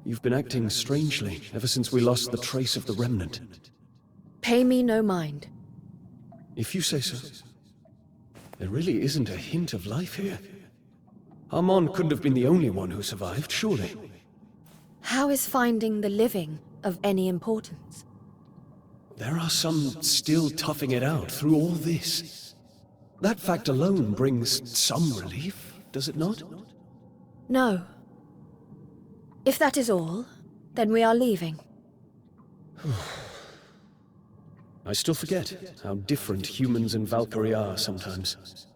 You've been acting strangely ever since we lost the trace of the remnant. Pay me no mind. If you say so. There really isn't a hint of life here. Armand couldn't have been the only one who survived, surely. How is finding the living of any importance? There are some still toughing it out through all this. That fact alone brings some relief, does it not? No. If that is all, then we are leaving. I still forget how different humans and Valkyrie are sometimes.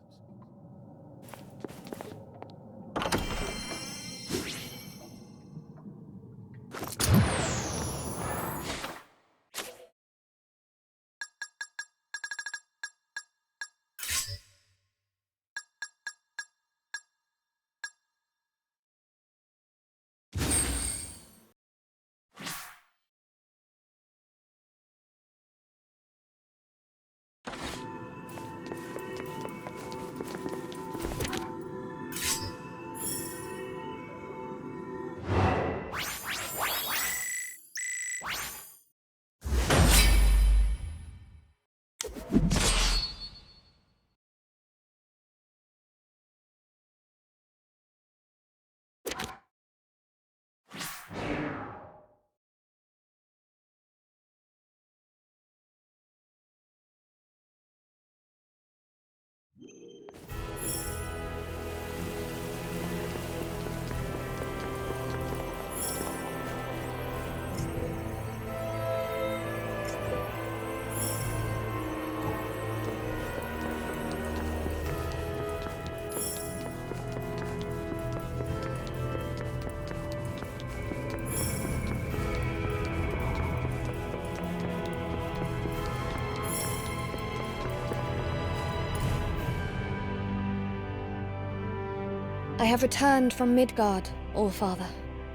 I have returned from Midgard, All-Father.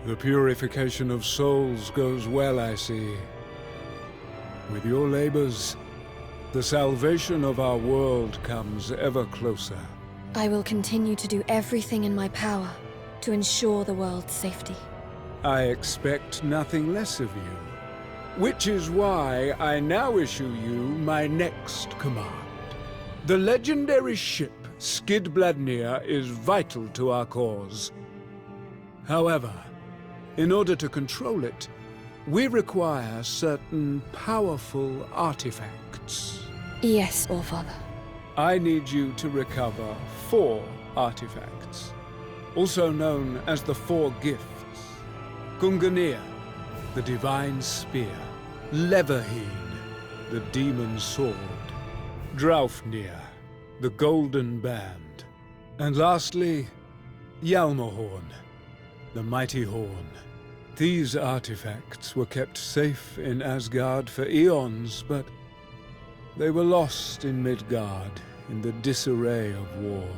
The purification of souls goes well, I see. With your labors, the salvation of our world comes ever closer. I will continue to do everything in my power to ensure the world's safety. I expect nothing less of you, which is why I now issue you my next command. The legendary ship Skidbladnir is vital to our cause. However, in order to control it, we require certain powerful artifacts. Yes, All-Father. I need you to recover 4 artifacts, also known as the 4 gifts. Gungnir, the divine spear. Leverheen, the demon sword. Draupnir, the golden band. And lastly, Hjalmahorn, the mighty horn. These artifacts were kept safe in Asgard for eons, but they were lost in Midgard in the disarray of war.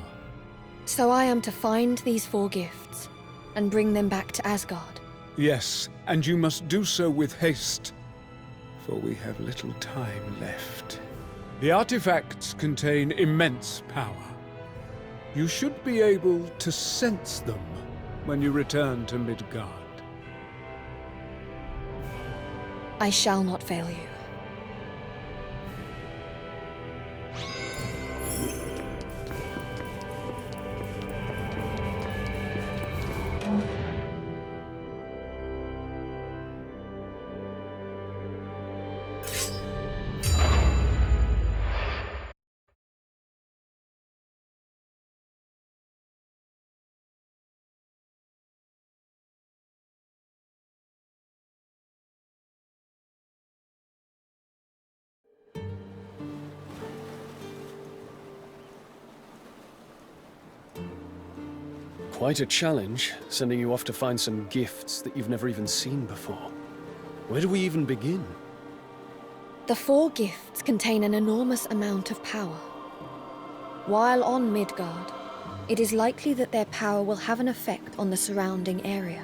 So I am to find these 4 gifts and bring them back to Asgard. Yes, and you must do so with haste, for we have little time left. The artifacts contain immense power. You should be able to sense them when you return to Midgard. I shall not fail you. Quite a challenge, sending you off to find some gifts that you've never even seen before. Where do we even begin? The 4 gifts contain an enormous amount of power. While on Midgard, it is likely that their power will have an effect on the surrounding area.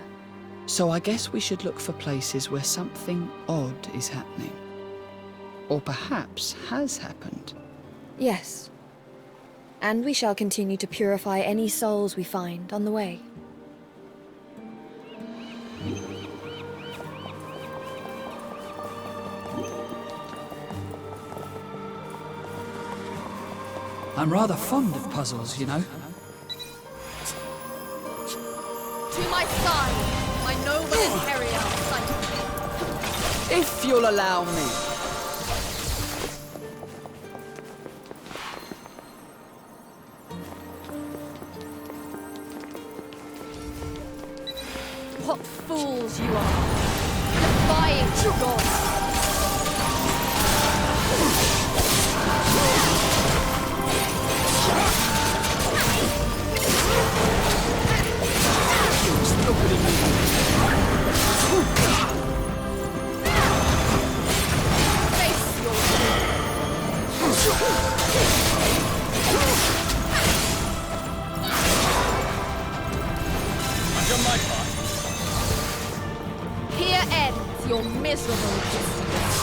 So I guess we should look for places where something odd is happening. Or perhaps has happened. Yes. And we shall continue to purify any souls we find on the way. I'm rather fond of puzzles, you know. To my side, my noble Imperial son. If you'll allow me. What fools you are, defying God. Face your I've done my part. Here ends your miserable existence.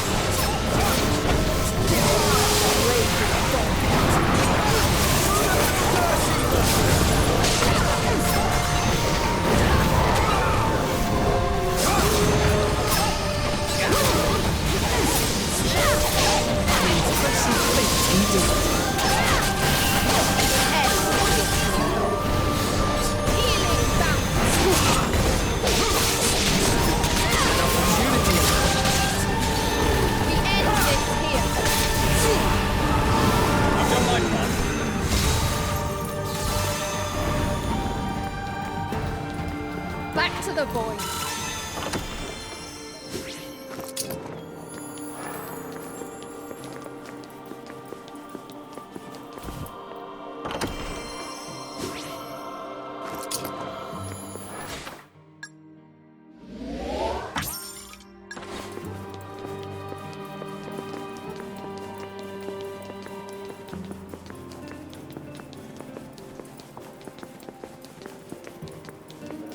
Healing we end this here. I've done my part. Back to the void.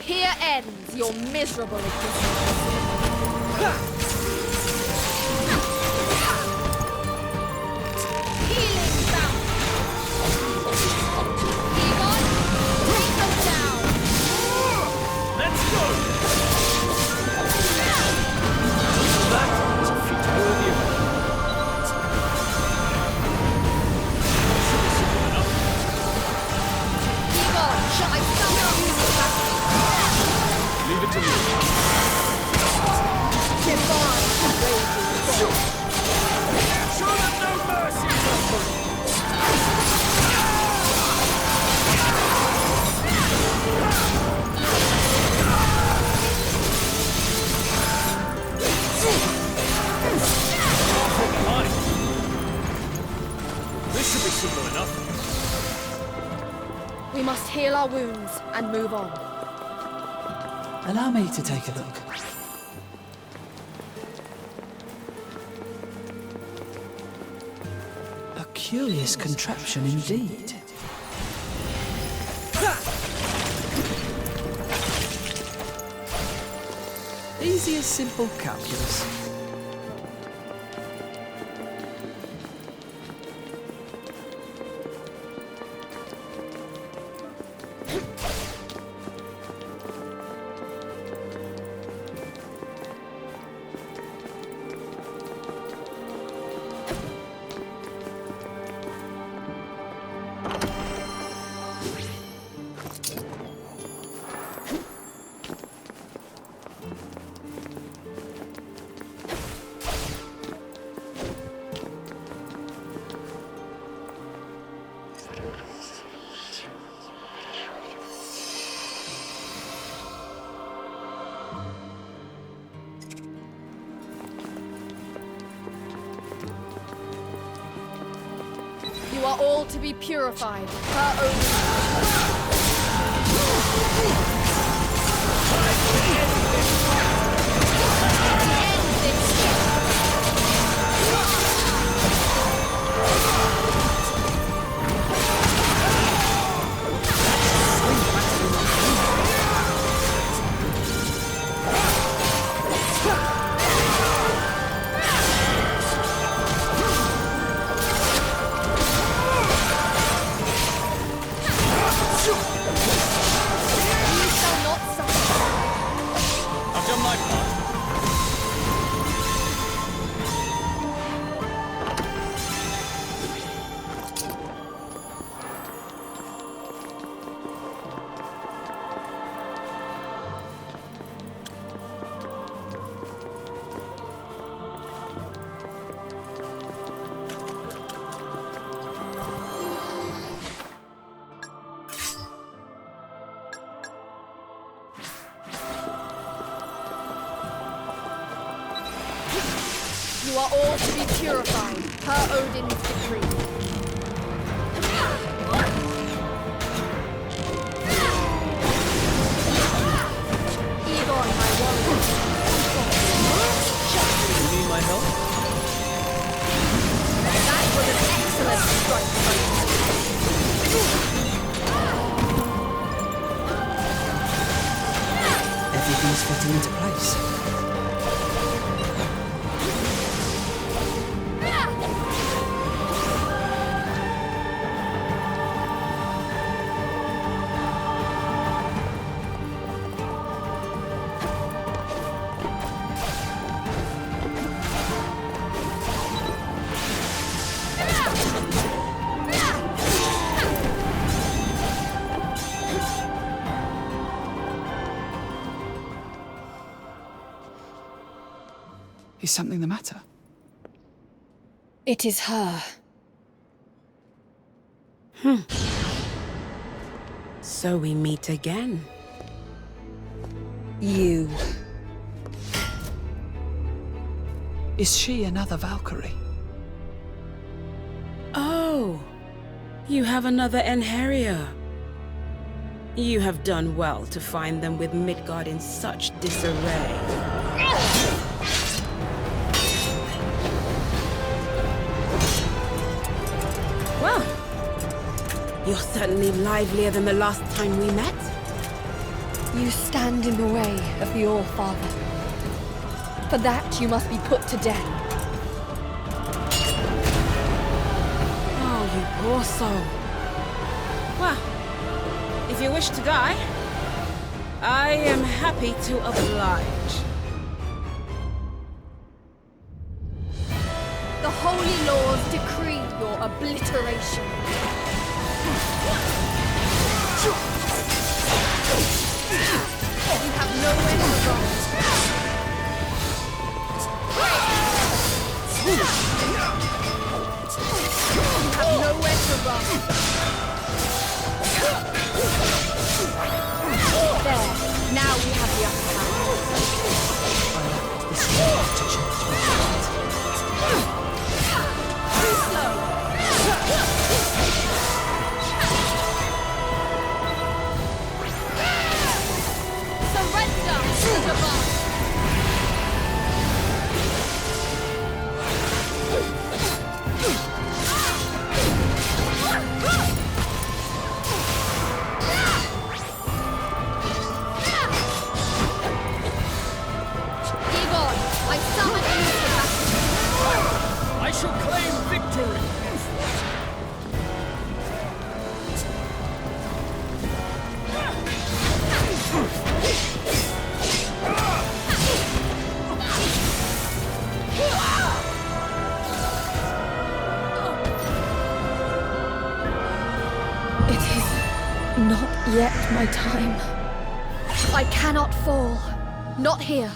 Here ends your miserable existence. Healing bound. Demon, take them down. Let's go! That was a feat worthy of Demon, shall I summon you back? Leave it to me. Divine raging God. Show them no mercy, suffering! From behind. This should be simple enough. We must heal our wounds and move on. Allow me to take a look. A curious contraption indeed. Easy as simple calculus. You are all to be purified. Her own. You are all to be purified, per Odin's decree. Egon, my warrior. You need my help? That was an excellent strike. Everything's fitting into place. Is something the matter? It is her. So we meet again. You. Is she another Valkyrie? Oh, you have another Enharrier. You have done well to find them with Midgard in such disarray. Well, you're certainly livelier than the last time we met. You stand in the way of the All-Father. For that, you must be put to death. Oh, you poor soul. Well, if you wish to die, I am happy to oblige. The holy laws decree your obliteration. You have nowhere to run. You have nowhere to run. There. Now we have the upper hand. Too slow. Surrender to the boss. Egon, I summon you to battle. I shall claim victory! It is not yet my time. I cannot fall. Not here.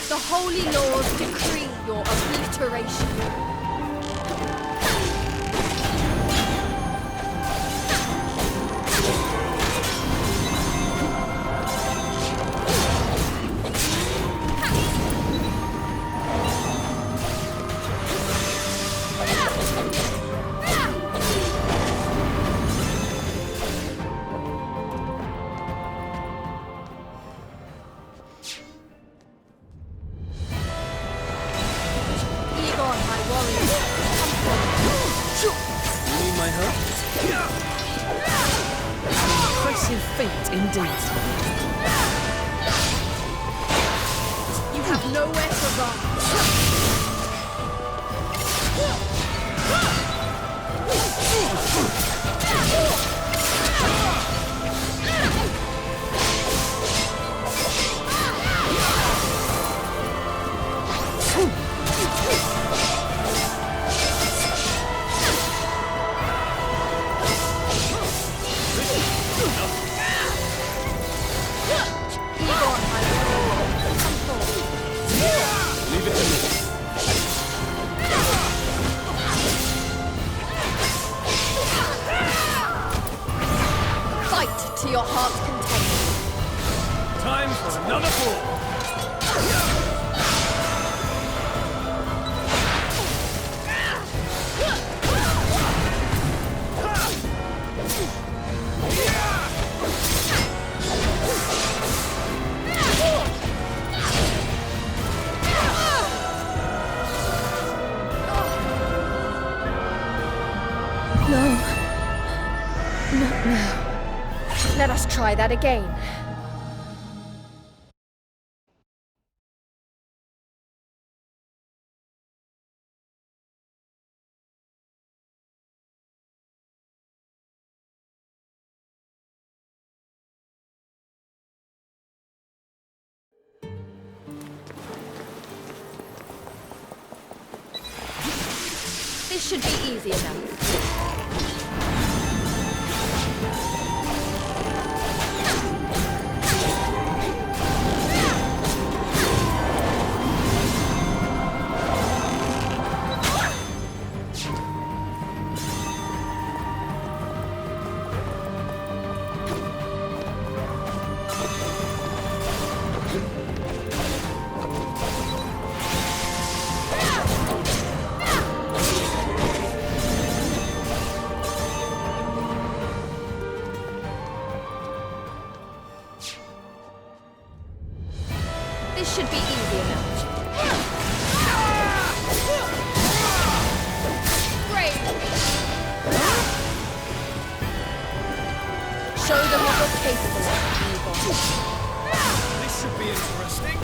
The holy laws decree your obliteration. Egon, my warrior. You need my help? An impressive feat indeed. You have nowhere to run. your heart's content. Time for another fall! No. Not now. Let us try that again. This should be easy enough. This should be easy enough. Great! Show them what you're capable of, newborn. This should be interesting.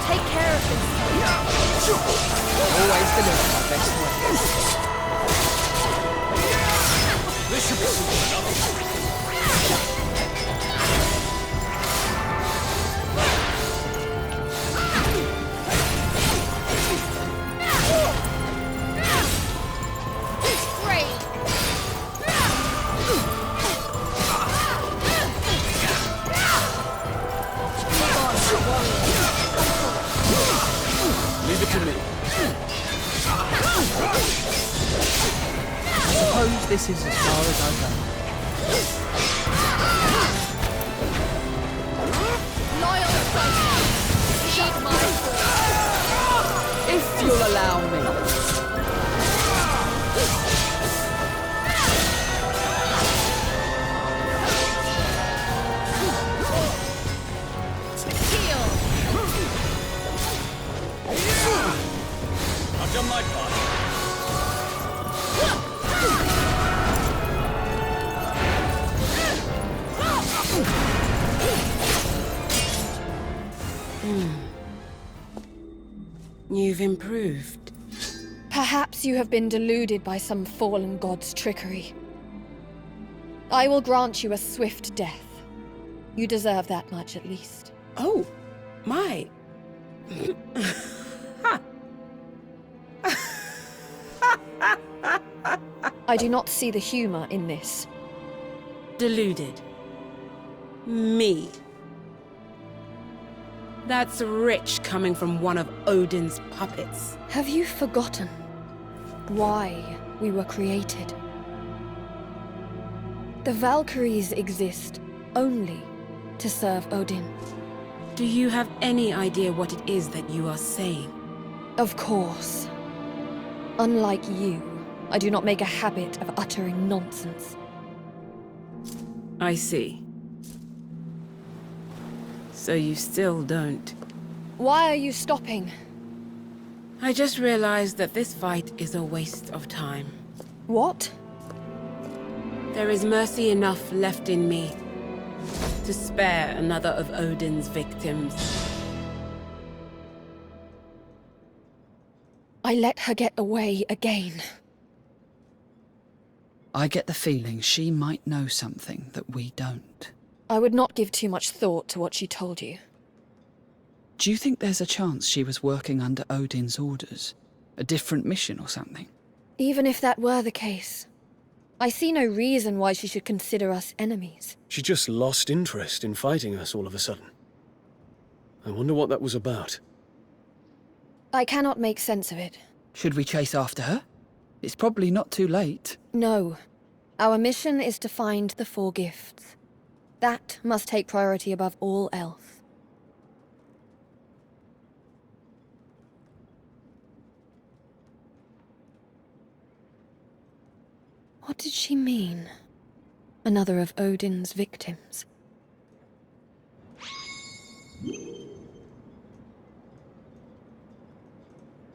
Take care of this. Always deliver my best work. This should be simple enough. Great! Leave it to me. I suppose this is as far as I go. Loyal soldier, heed my call. If you'll allow me. Heal! I've done my part. You've improved. Perhaps you have been deluded by some fallen god's trickery. I will grant you a swift death. You deserve that much at least. Oh, my. I do not see the humor in this. Deluded. Me. That's rich coming from one of Odin's puppets. Have you forgotten why we were created? The Valkyries exist only to serve Odin. Do you have any idea what it is that you are saying? Of course. Unlike you, I do not make a habit of uttering nonsense. I see. So you still don't. Why are you stopping? I just realized that this fight is a waste of time. What? There is mercy enough left in me to spare another of Odin's victims. I let her get away again. I get the feeling she might know something that we don't. I would not give too much thought to what she told you. Do you think there's a chance she was working under Odin's orders? A different mission or something? Even if that were the case, I see no reason why she should consider us enemies. She just lost interest in fighting us all of a sudden. I wonder what that was about. I cannot make sense of it. Should we chase after her? It's probably not too late. No. Our mission is to find the four gifts. That must take priority above all else. What did she mean? Another of Odin's victims.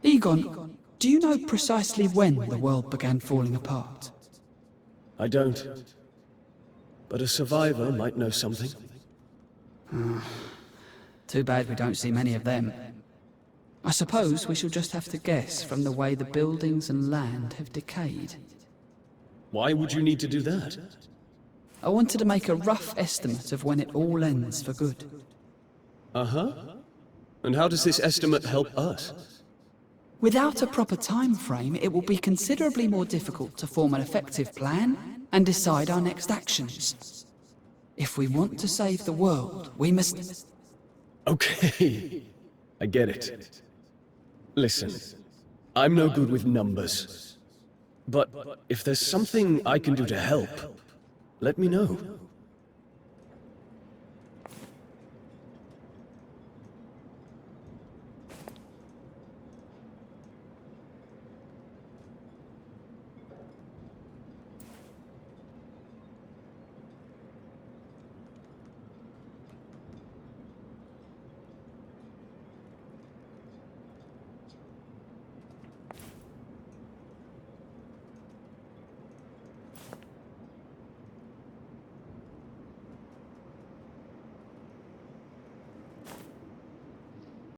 Egon, do you know precisely when the world began falling apart? I don't. But a survivor might know something. Too bad we don't see many of them. I suppose we shall just have to guess from the way the buildings and land have decayed. Why would you need to do that? I wanted to make a rough estimate of when it all ends for good. Uh-huh. And how does this estimate help us? Without a proper time frame, it will be considerably more difficult to form an effective plan and decide our next actions. If we want to save the world, we must... Okay, I get it. Listen, I'm no good with numbers. But if there's something I can do to help, let me know.